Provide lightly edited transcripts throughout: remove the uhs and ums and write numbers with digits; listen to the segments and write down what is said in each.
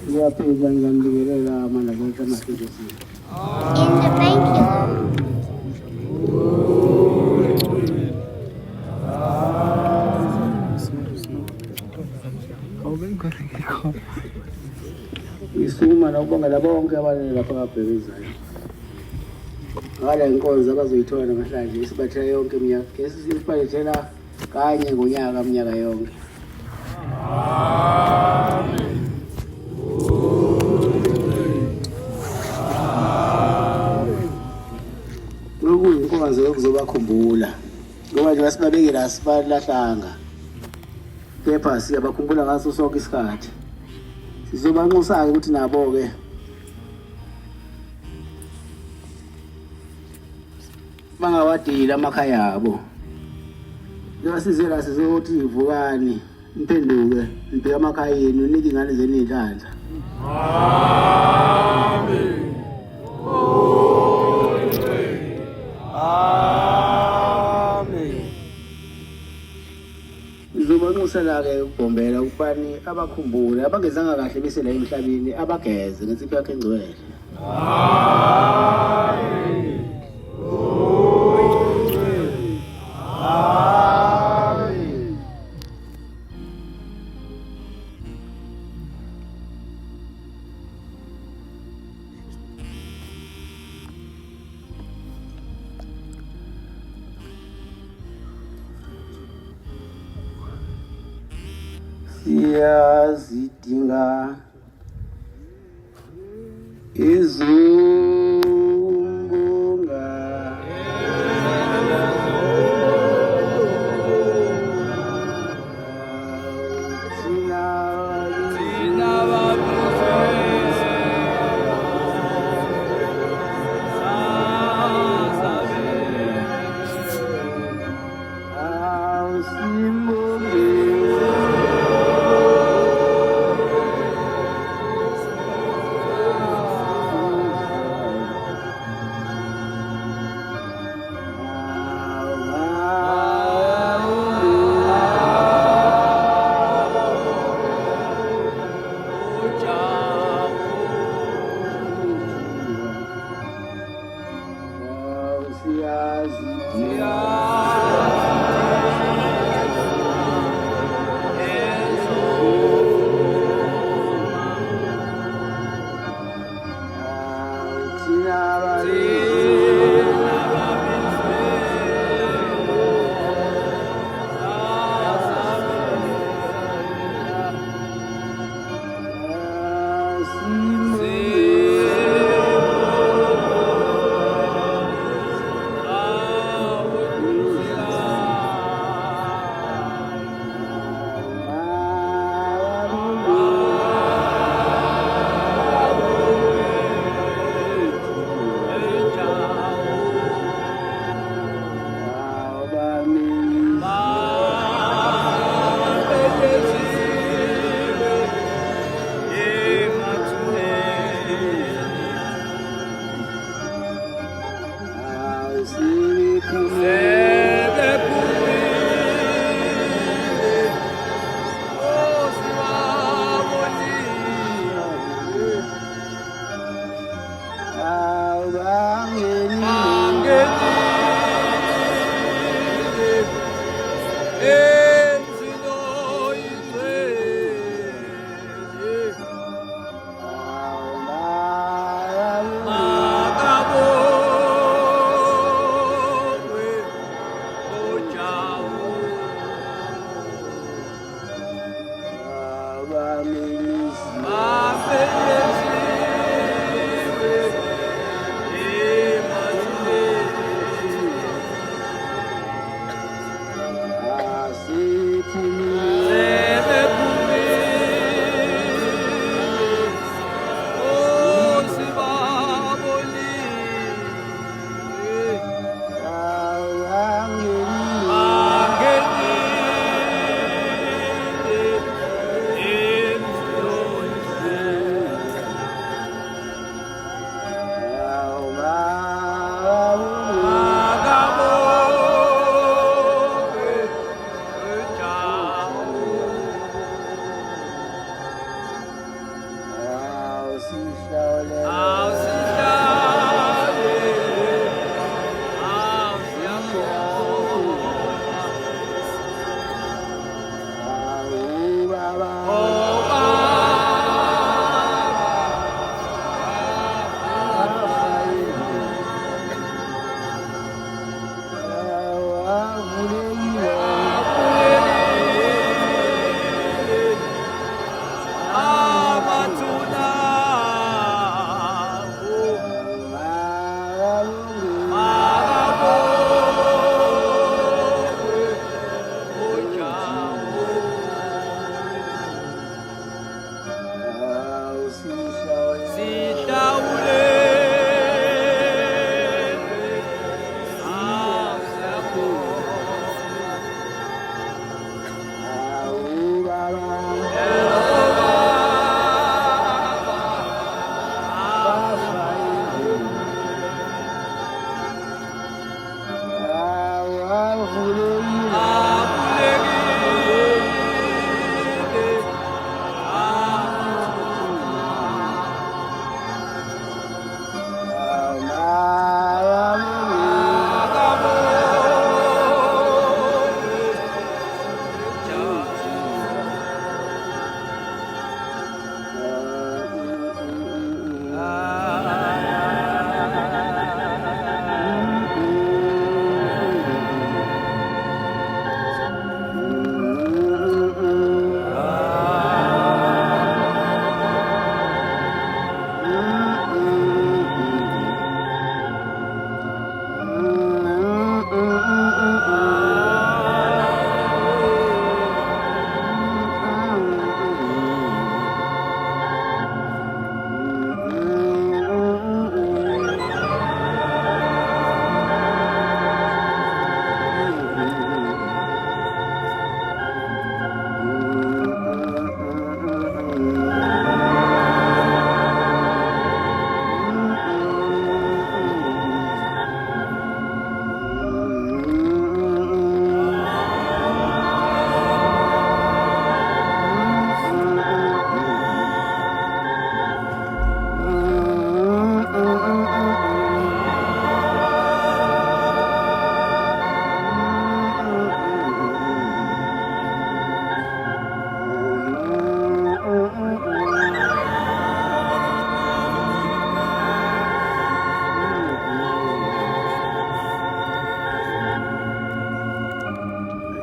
Ngiyaphinda ngiyanibingelela amandla konke amahlekisile. In the thank you. Ngisukuma nokubongela bonke abalele lapha kabhekezayo ngale nkonzo abazoyithola namhlanje isibathela yonke iminyaka esibhalethela kanye ngonyaka minyaka yonke. Lokuyinkonzo yokuzobakhumbula ngoba nje basibabekela asibalahlanga kepha siyabakhumbula ngaso sonke isikhathi. Sizobanxusa-ke ukuthi nabo-ke bangawadili amakhaya abo nabasizela sizokuthi ivukani niphenduke nibheke amakhaya yenu nike ingane zenu iy'nhlanhla. Amen. Amen. Ngizobanxusela-ke ukubhombela ukubani abakhumbule abangezanga kahle bese la emhlabeni abageze ngensipho yakhe engcwele. Amen. Amen. Siyazidinga izumbunga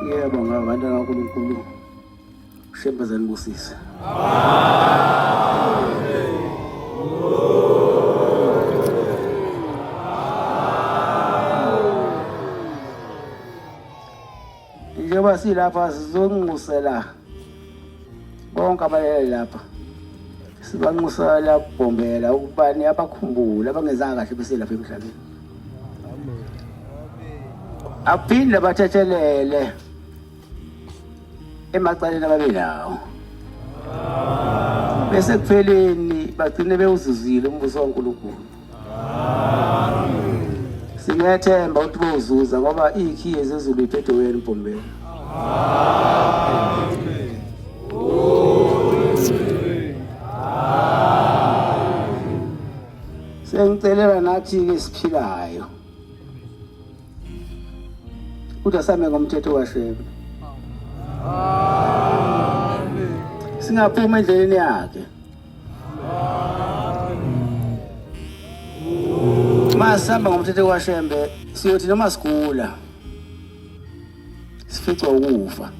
Ngiyabonga abantwana kaNkulunkulu. Shembazani busisa. Njengoba silapha sizonqusela bonke abalele lapha. Sibanqusela ukubhombela ukubani abakhumbula abangezanga kahle beselapha emhlabeni. Aphinde bathethelele emacaleni ababelawo. Bese kupheleni bagcine bewuzuzile umbuso kaNkulunkulu. Sinethemba ukuthi bozuza ngoba ikhiye zezulu iphethe wena Mpombela. Sengicelela nathi ke siphilayo. Kuda same ngomthetho kaShembe. Singaphuma endleleni yakhe. Masihamba ngomthetho kaShembe siyothi noma sigula sifica ukufa.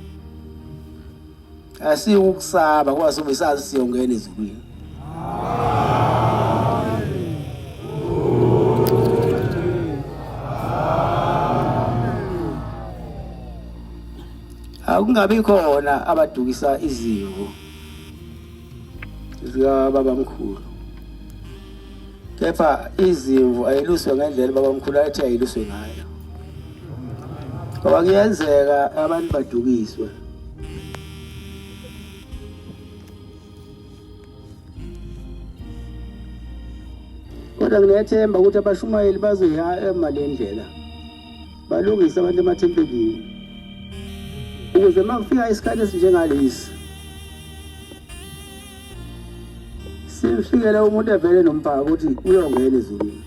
Asikukusaba ngoba sobe sazi siyongena ezulwini. Akungabi khona abadukisa izimo zikababamkhulu. Kepha izimvu ayiluswe ngendlela babamkhulu athi ayiluswe ngayo. Ngoba kuyenzeka abantu badukiswe. Kodwa nginethemba ukuthi abashumayeli bazoyiha emalendlela. Balungise abantu emathempelini. Ukuze makufika isikhathi esinjengalesi Sifikela umuntu evele nomphaka ukuthi uyongena ezulwini.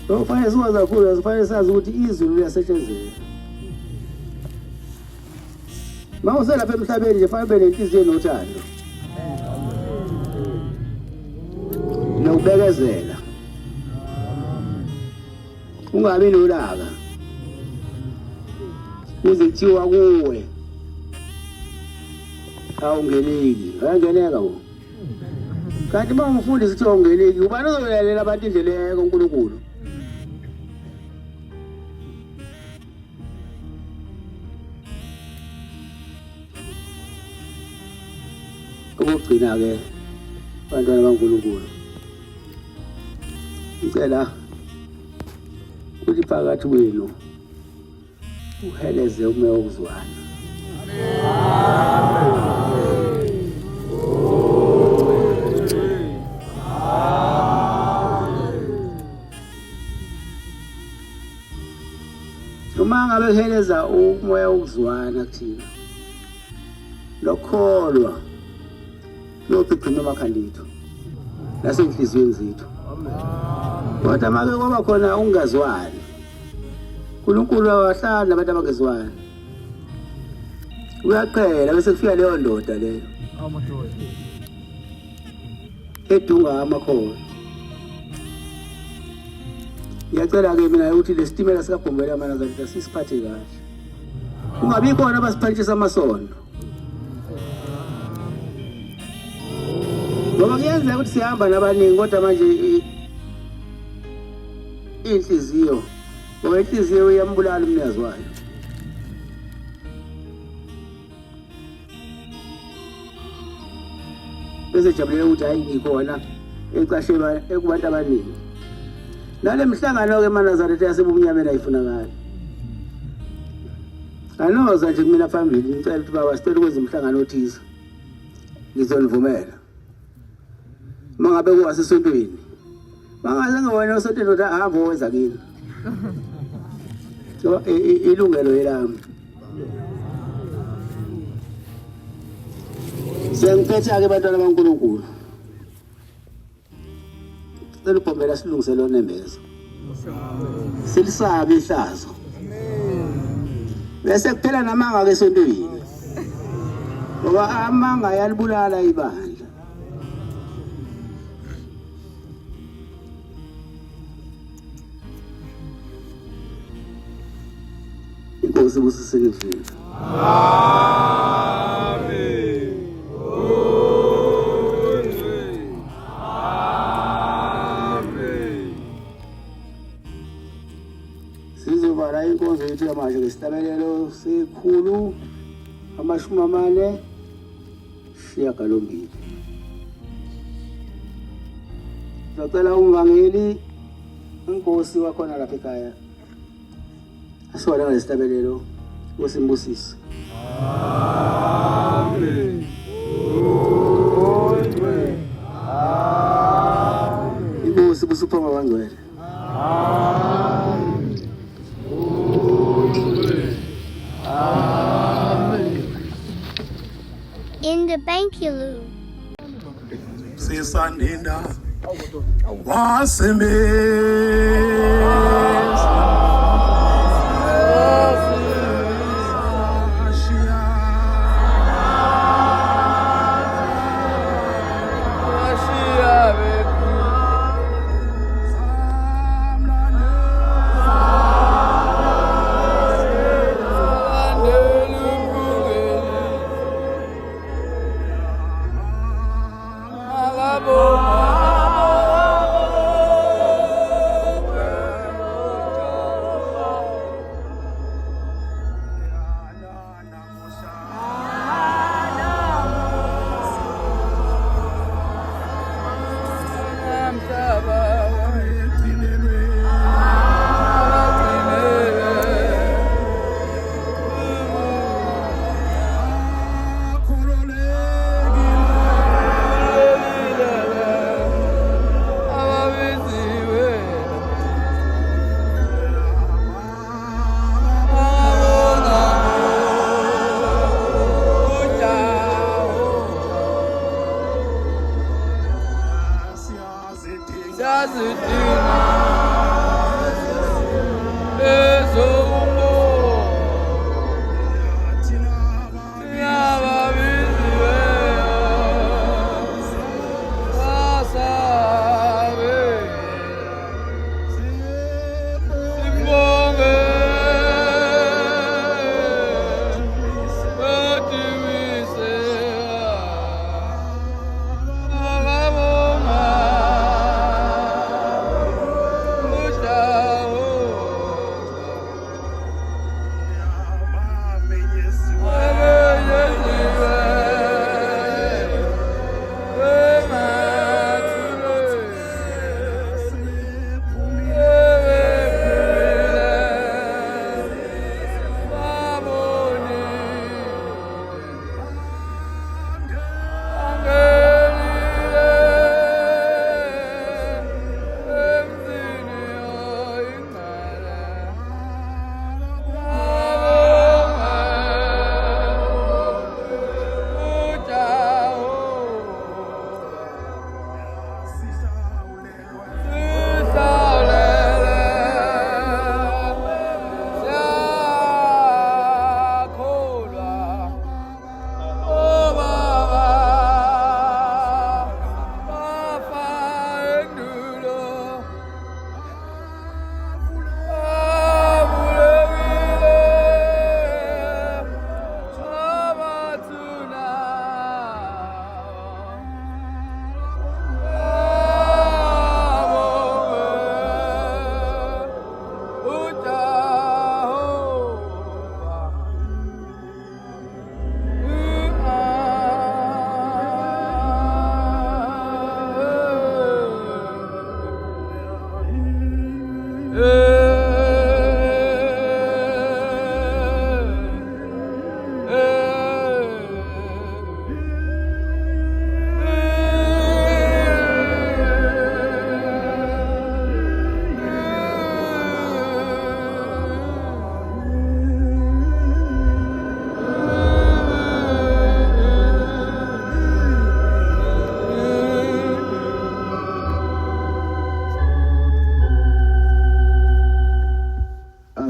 Kufanele sikwazi kakhulu, kufanele sazi ukuthi izulu liyasetshenzela. Uma uselapha emhlabeni nje fanele ube nenhliziyo enothando. Nokubekezela. Ungabi nolaka. Kuze kuthiwa kuwe awungeneki, ayangeneka wo. Kanti uma umfundisi kuthiwa ungeneki, ubani ozolalela abantu indlela kaNkulunkulu? Ukugcina-ke abantwana baNkulunkulu, ngicela ukuthi phakathi kwenu uheleze umoya wokuzwana. Uma ngabe uheleza umoya wokuzwana kuthina, lokholwa lokugcina amakhanditho nasenhliziyweni zethu. Kodwa make kwaba khona ungazwani, uNkulunkulu wahlala nabantu abangezwani, uyaqhela bese kufika leyo ndoda leyo edunga amakhono. Ngiyacela-ke mina ukuthi le sitimela sikaBhombela Manazarete sisiphathe kahle, kungabi khona abasiphanthisa amasondo. Ngoba kuyenzeka ukuthi sihamba nabaningi kodwa manje inhliziyo, ngoba inhliziyo iyambulala umnikazi wayo. Bese jabulele ukuthi hayi ngikhona ecashelwa ekubantu abaningi. Nale mhlangano-ke eManazarete yasebumnyameni ayifunakali. Anoza nje kumina phambili ngicela ukuthi baba sicela ukwenza umhlangano othize, ngizonivumela. Mangabe kuwasesontweni, mangaze ngewona esontweni ukuthi ahamba owenza kini. So ilungelo elami. Sengiphethe-ke abantwana baNkulunkulu, sicela uBhombela silungisele onembezo, silisabe ihlazo, bese kuphela namanga-ke esontweni, ngoba amanga ayalibulala ibandla. Inkosi ibusiseke kuphela. Amen. Amen. Sizovala inkonzo yethu yamanje ngesitamelelo sekhulu 48. Sicela umvangeli inkosi wakhona lapha ekhaya asiwala ngesitamelelo usimbusise. Amen. Inkosi busuphuma bangcwele. In the Bankyaloo. Sisanina wasebenza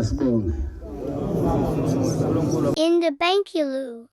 Asibonge. In the Bankulu.